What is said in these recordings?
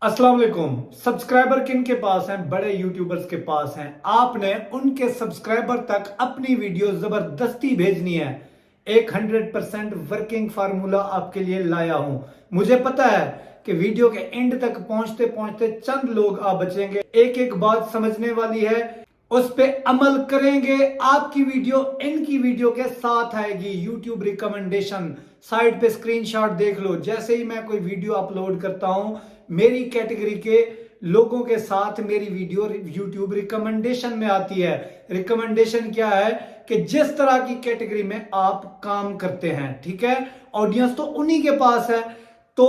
अस्सलाम वालेकुम। सब्सक्राइबर किन के पास हैं? बड़े यूट्यूबर्स के पास हैं। आपने उनके सब्सक्राइबर तक अपनी वीडियो जबरदस्ती भेजनी है। एक 100% वर्किंग फार्मूला आपके लिए लाया हूं। मुझे पता है कि वीडियो के एंड तक पहुंचते पहुंचते चंद लोग आप बचेंगे। एक एक बात समझने वाली है, उस पे अमल करेंगे, आपकी वीडियो इनकी वीडियो के साथ आएगी। यूट्यूब रिकमेंडेशन साइड पे स्क्रीनशॉट देख लो। जैसे ही मैं कोई वीडियो अपलोड करता हूं, मेरी कैटेगरी के लोगों के साथ मेरी वीडियो यूट्यूब रिकमेंडेशन में आती है। रिकमेंडेशन क्या है कि जिस तरह की कैटेगरी में आप काम करते हैं, ठीक है, ऑडियंस तो उन्हीं के पास है, तो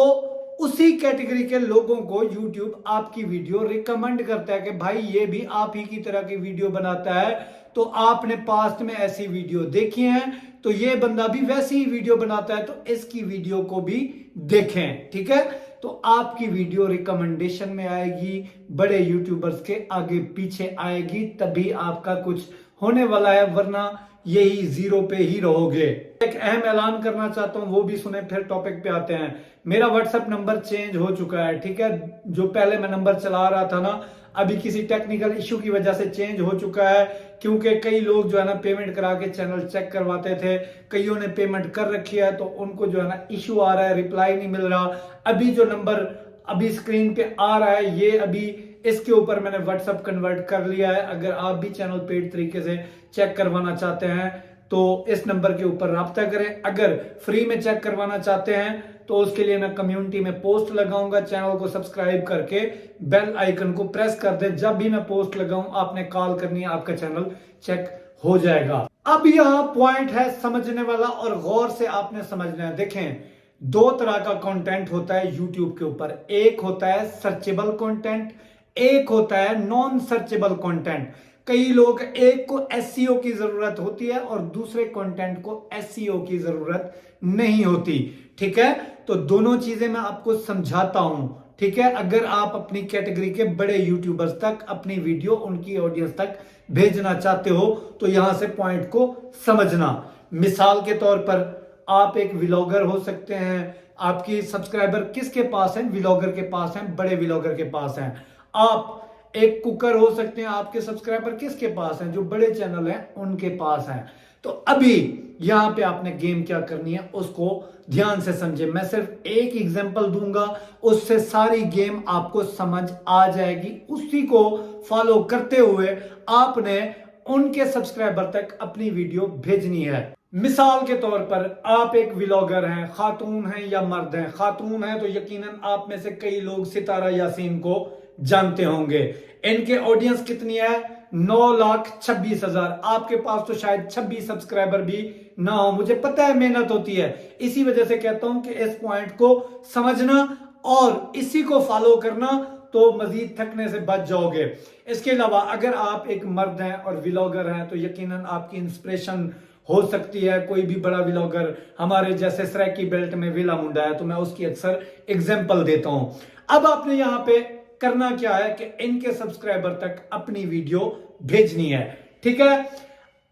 उसी कैटेगरी के लोगों को YouTube आपकी वीडियो रिकमेंड करता है कि भाई ये भी आप ही की तरह की वीडियो बनाता है, तो आपने पास्ट में ऐसी वीडियो देखी है, तो ये बंदा भी वैसी ही वीडियो बनाता है, तो इसकी वीडियो को भी देखें। ठीक है, तो आपकी वीडियो रिकमेंडेशन में आएगी, बड़े यूट्यूबर्स के आगे पीछे आएगी, तभी आपका कुछ होने वाला है, वरना यही जीरो पे ही रहोगे। एक अहम ऐलान करना चाहता हूं, वो भी सुने, फिर टॉपिक पे आते हैं। मेरा व्हाट्सएप नंबर चेंज हो चुका है, ठीक है। जो पहले मैं नंबर चला रहा था ना, अभी किसी टेक्निकल इश्यू की वजह से चेंज हो चुका है, क्योंकि कई लोग जो है ना पेमेंट करा के चैनल चेक करवाते थे, कईयों ने पेमेंट कर रखी है, तो उनको जो है ना इश्यू आ रहा है, रिप्लाई नहीं मिल रहा। अभी जो नंबर अभी स्क्रीन पे आ रहा है, ये अभी इसके ऊपर मैंने व्हाट्सएप कन्वर्ट कर लिया है। अगर आप भी चैनल पेड तरीके से चेक करवाना चाहते हैं तो इस नंबर के ऊपर राब्ता करें। अगर फ्री में चेक करवाना चाहते हैं तो उसके लिए मैं कम्युनिटी में पोस्ट लगाऊंगा। चैनल को सब्सक्राइब करके बेल आइकन को प्रेस कर दें। जब भी मैं पोस्ट लगाऊं आपने कॉल करनी है, आपका चैनल चेक हो जाएगा। अब यहां पॉइंट है समझने वाला, और गौर से आपने समझना है। देखें, दो तरह का कंटेंट होता है यूट्यूब के ऊपर। एक होता है सर्चेबल कंटेंट, एक होता है नॉन सर्चेबल कंटेंट। कई लोग एक को एसईओ की जरूरत होती है और दूसरे कंटेंट को एसईओ की जरूरत नहीं होती। ठीक है, तो दोनों चीजें मैं आपको समझाता हूं। ठीक है, अगर आप अपनी कैटेगरी के बड़े यूट्यूबर्स तक अपनी वीडियो उनकी ऑडियंस तक भेजना चाहते हो तो यहां से पॉइंट को समझना। मिसाल के तौर पर आप एक व्लॉगर हो सकते हैं। आपकी सब्सक्राइबर किसके पास है? व्लॉगर के पास है, बड़े व्लॉगर के पास है। आप एक कुकर हो सकते हैं। आपके सब्सक्राइबर किसके पास हैं? जो बड़े चैनल हैं उनके पास हैं। तो अभी यहां पे आपने गेम क्या करनी है उसको ध्यान से समझे। मैं सिर्फ एक एग्जांपल दूंगा, उससे सारी गेम आपको समझ आ जाएगी। उसी को फॉलो करते हुए आपने उनके सब्सक्राइबर तक अपनी वीडियो भेजनी है। मिसाल के तौर पर आप एक व्लॉगर हैं, खातून हैं या मर्द हैं। खातून हैं तो यकीनन आप में से कई लोग सितारा यासीन को जानते होंगे। इनके ऑडियंस कितनी है? 9,26,000। आपके पास तो शायद 26 सब्सक्राइबर भी ना हो। मुझे पता है मेहनत होती है, इसी वजह से कहता हूं कि इस पॉइंट को समझना और इसी को फॉलो करना, तो मजीद थकने से बच जाओगे। इसके अलावा अगर आप एक मर्द हैं और व्लॉगर हैं तो यकीनन आपकी इंस्पिरेशन हो सकती है कोई भी बड़ा व्लॉगर। हमारे जैसे सराकी बेल्ट में विला मुंडा है, तो मैं उसकी अक्सर एग्जांपल देता हूं। अब आपने यहां पे करना क्या है कि इनके सब्सक्राइबर तक अपनी वीडियो भेजनी है। ठीक है,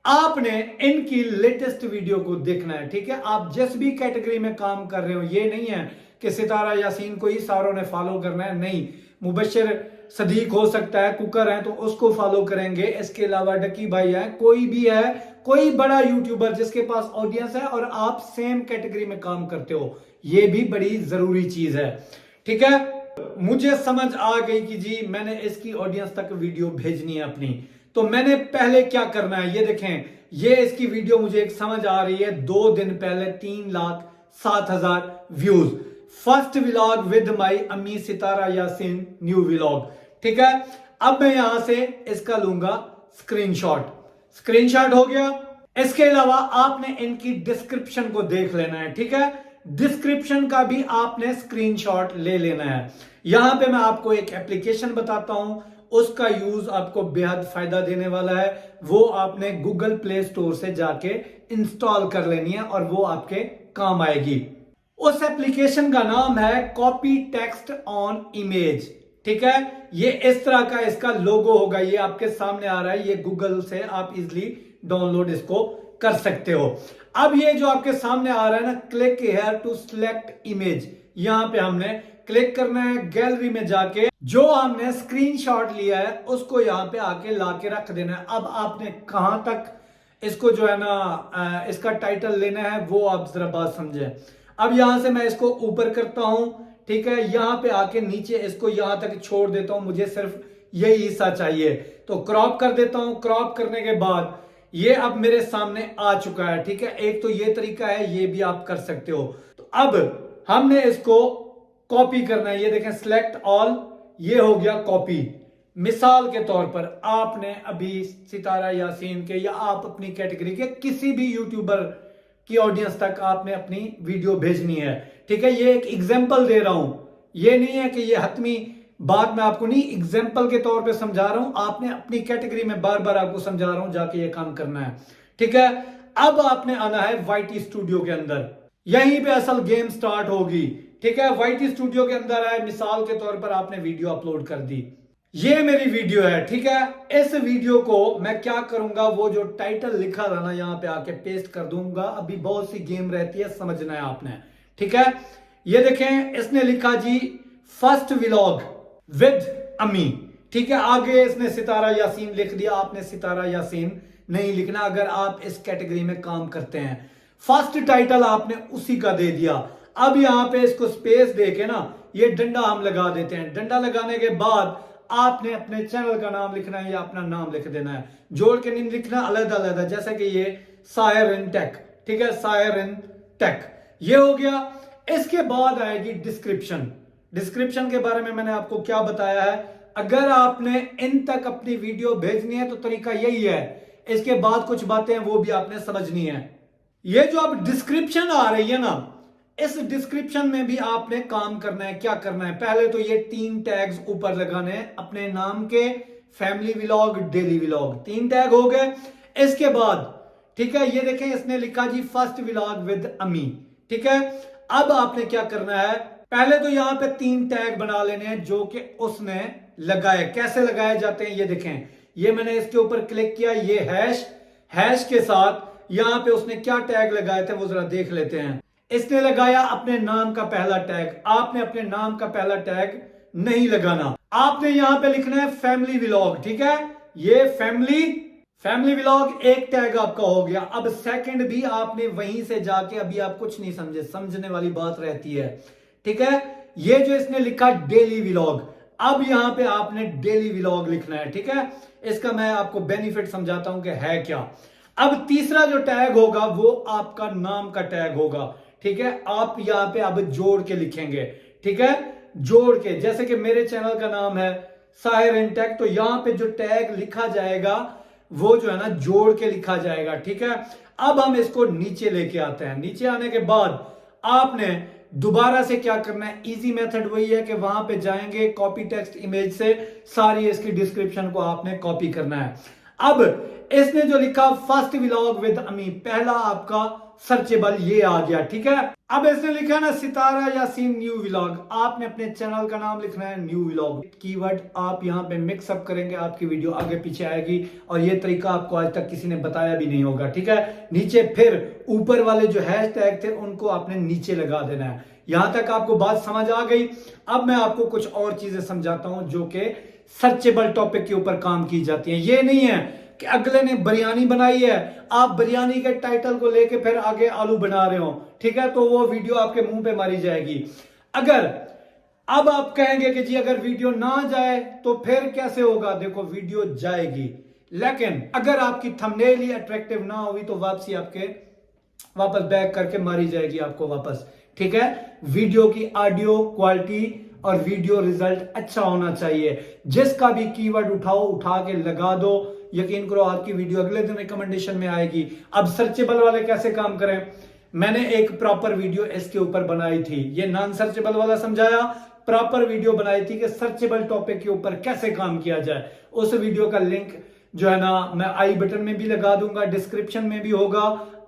आपने इनकी लेटेस्ट वीडियो को देखना है। ठीक है, आप जिस भी कैटेगरी में काम कर रहे हो, ये नहीं है कि सितारा यासीन को ही सारों ने फॉलो करना है, नहीं। मुबशिर सदीक हो सकता है, कुकर है तो उसको फॉलो करेंगे। इसके अलावा डकी भाई है, कोई भी है, कोई बड़ा यूट्यूबर जिसके पास ऑडियंस है और आप सेम कैटेगरी में काम करते हो, ये भी बड़ी जरूरी चीज है। ठीक है, मुझे समझ आ गई कि जी मैंने इसकी ऑडियंस तक वीडियो भेजनी है अपनी, तो मैंने पहले क्या करना है ये देखें। ये इसकी वीडियो मुझे एक समझ आ रही है, 2 दिन पहले 3,07,000 views. First vlog with my अम्मी सितारा यासीन न्यू व्लॉग। ठीक है, अब मैं यहां से इसका लूंगा स्क्रीनशॉट। स्क्रीनशॉट हो गया। इसके अलावा आपने इनकी डिस्क्रिप्शन को देख लेना है। ठीक है, डिस्क्रिप्शन का भी आपने स्क्रीनशॉट ले लेना है। यहां पे मैं आपको एक एप्लीकेशन बताता हूं, उसका यूज आपको बेहद फायदा देने वाला है। वो आपने गूगल प्ले स्टोर से जाके इंस्टॉल कर लेनी है और वो आपके काम आएगी। उस एप्लीकेशन का नाम है कॉपी टेक्स्ट ऑन इमेज। ठीक है, ये इस तरह का इसका लोगो होगा, ये आपके सामने आ रहा है। ये गूगल से आप इजिली डाउनलोड इसको कर सकते हो। अब ये जो आपके सामने आ रहा है ना, click here to select image, यहां पे हमने क्लिक करना है, गैलरी में जाके जो हमने स्क्रीनशॉट लिया है उसको यहाँ पे आके लाके रख देना है। अब आपने कहां तक इसको जो है ना इसका टाइटल लेना है वो आप जरा बात समझें। अब यहां से मैं इसको ऊपर करता हूं, ठीक है, यहां पे आके नीचे इसको यहां तक छोड़ देता हूं, मुझे सिर्फ यही हिस्सा चाहिए तो क्रॉप कर देता हूं। क्रॉप करने के बाद ये अब मेरे सामने आ चुका है, ठीक है। एक तो ये तरीका है, ये भी आप कर सकते हो। तो अब हमने इसको कॉपी करना है, ये देखें सिलेक्ट ऑल, ये हो गया कॉपी। मिसाल के तौर पर आपने अभी सितारा यासीन के या आप अपनी कैटेगरी के किसी भी यूट्यूबर की ऑडियंस तक आपने अपनी वीडियो भेजनी है, ठीक है। ये एक एग्जांपल दे रहा हूं, ये नहीं है कि ये हतमी बात मैं आपको नहीं, एग्जांपल के तौर पे समझा रहा हूं। आपने अपनी कैटेगरी में बार बार आपको समझा रहा हूं जाके ये काम करना है, ठीक है। अब आपने आना है वाईटी स्टूडियो के अंदर, यहीं पे असल गेम स्टार्ट होगी, ठीक है। वाईटी स्टूडियो के अंदर है, मिसाल के तौर पर आपने वीडियो अपलोड कर दी, ये मेरी वीडियो है, ठीक है। इस वीडियो को मैं क्या करूंगा, वो जो टाइटल लिखा था ना यहां पे आके पेस्ट कर दूंगा। अभी बहुत सी गेम रहती है, समझना है आपने, ठीक है। ये देखें इसने लिखा जी फर्स्ट व्लॉग विद अम्मी, ठीक है। आगे इसने सितारा यासीन लिख दिया, आपने सितारा यासीन नहीं लिखना अगर आप इस कैटेगरी में काम करते हैं। फर्स्ट टाइटल आपने उसी का दे दिया। अब यहां पे इसको स्पेस देके ना ये डंडा हम लगा देते हैं। डंडा लगाने के बाद आपने अपने चैनल का नाम लिखना है या अपना नाम लिख देना है, जोड़ के नहीं लिखना, अलग अलग, जैसे कि ये सायर इन टेक, ठीक है, सायर इन टेक, ये हो गया। इसके बाद आएगी डिस्क्रिप्शन। डिस्क्रिप्शन के बारे में मैंने आपको क्या बताया है, अगर आपने इन तक अपनी वीडियो भेजनी है तो तरीका यही है। इसके बाद कुछ बातें वो भी आपने समझनी है। ये जो अब डिस्क्रिप्शन आ रही है ना, इस डिस्क्रिप्शन में भी आपने काम करना है। क्या करना है, पहले तो ये 3 टैग्स ऊपर लगाने हैं अपने नाम के, family vlog, daily vlog, 3 tag हो गए। इसके बाद ठीक है, ये देखें इसने लिखा जी फर्स्ट व्लॉग विद अम्मी, ठीक है। अब आपने क्या करना है, पहले तो यहां पे 3 टैग बना लेने हैं जो कि उसने लगाए। कैसे लगाए जाते हैं ये देखें, ये मैंने इसके ऊपर क्लिक किया, ये हैश के साथ यहां पे उसने क्या टैग लगाए थे वो जरा देख लेते हैं। इसने लगाया अपने नाम का पहला टैग। आपने अपने नाम का पहला टैग नहीं लगाना, आपने यहां पे लिखना है फैमिली व्लॉग, ठीक है। ये फैमिली व्लॉग एक टैग आपका हो गया। अब सेकंड भी आपने वहीं से जाके, अभी आप कुछ नहीं समझे, समझने वाली बात रहती है, ठीक है। ये जो इसने लिखा डेली व्लॉग, अब यहां पे आपने डेली व्लॉग लिखना है, ठीक है। इसका मैं आपको बेनिफिट समझाता हूं कि है क्या। अब तीसरा जो टैग होगा वो आपका नाम का टैग होगा, ठीक है। आप यहां पे अब जोड़ के लिखेंगे, ठीक है, जोड़ के, जैसे कि मेरे चैनल का नाम है साहिर इन टेक, तो यहां पे जो टैग लिखा जाएगा वो जो है ना जोड़ के लिखा जाएगा, ठीक है। अब हम इसको नीचे लेके आते हैं। नीचे आने के बाद आपने दोबारा से क्या करना है, इजी मेथड वही है कि वहां पे जाएंगे, कॉपी टेक्स्ट इमेज से सारी इसकी डिस्क्रिप्शन को आपने कॉपी करना है। अब इसने जो लिखा फर्स्ट व्लॉग विद अमी, पहला आपका सर्चेबल ये आ गया, ठीक है। अब इसने लिखा ना सितारा यासीन न्यू व्लॉग, आपने अपने चैनल का नाम लिखना है न्यू व्लॉग। कीवर्ड आप यहां पे मिक्स अप करेंगे, आपकी वीडियो आगे पीछे आएगी, और ये तरीका आपको आज तक किसी ने बताया भी नहीं होगा, ठीक है। नीचे फिर ऊपर वाले जो हैशटैग थे उनको आपने नीचे लगा देना है। यहां तक आपको बात समझ आ गई। अब मैं आपको कुछ और चीजें समझाता हूं जो कि सर्चेबल टॉपिक के ऊपर काम की जाती है। ये नहीं है कि अगले ने बिरयानी बनाई है, आप बिरयानी के टाइटल को लेके फिर आगे आलू बना रहे हो, ठीक है, तो वो वीडियो आपके मुंह पे मारी जाएगी। अगर अब आप कहेंगे कि जी अगर वीडियो ना जाए तो फिर कैसे होगा, देखो वीडियो जाएगी, लेकिन अगर आपकी थंबनेल ही अट्रैक्टिव ना हुई तो वापसी आपके वापस बैक करके मारी जाएगी आपको वापस, ठीक है। वीडियो की ऑडियो क्वालिटी और वीडियो रिजल्ट अच्छा होना चाहिए। जिसका भी कीवर्ड उठाओ, उठा के लगा दो, यकीन करो आपकी वीडियो अगले दिन रिकमेंडेशन में आएगी। अब सर्चेबल वाले कैसे काम करें, मैंने एक प्रॉपर वीडियो इसके ऊपर बनाई थी, ये नॉन सर्चेबल वाला समझाया, प्रॉपर वीडियो बनाई थी कि सर्चेबल टॉपिक के ऊपर कैसे काम किया जाए। उस वीडियो का लिंक जो है ना मैं आई बटन में भी लगा दूंगा, डिस्क्रिप्शन में भी होगा,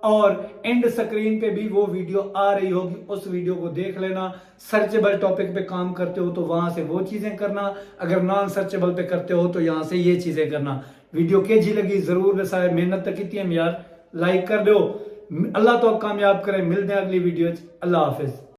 और एंड स्क्रीन पे भी वो वीडियो आ रही होगी, उस वीडियो को देख लेना। सर्चेबल टॉपिक पे काम करते हो तो वहां से वो चीजें करना, अगर नॉन सर्चेबल पे करते हो तो यहां से ये चीजें करना। वीडियो कैसी लगी जरूर बताएं, मेहनत तक की हम यार, लाइक कर दो। अल्लाह तो कामयाब करे, मिलते हैं अगली वीडियो। अल्लाह हाफिज।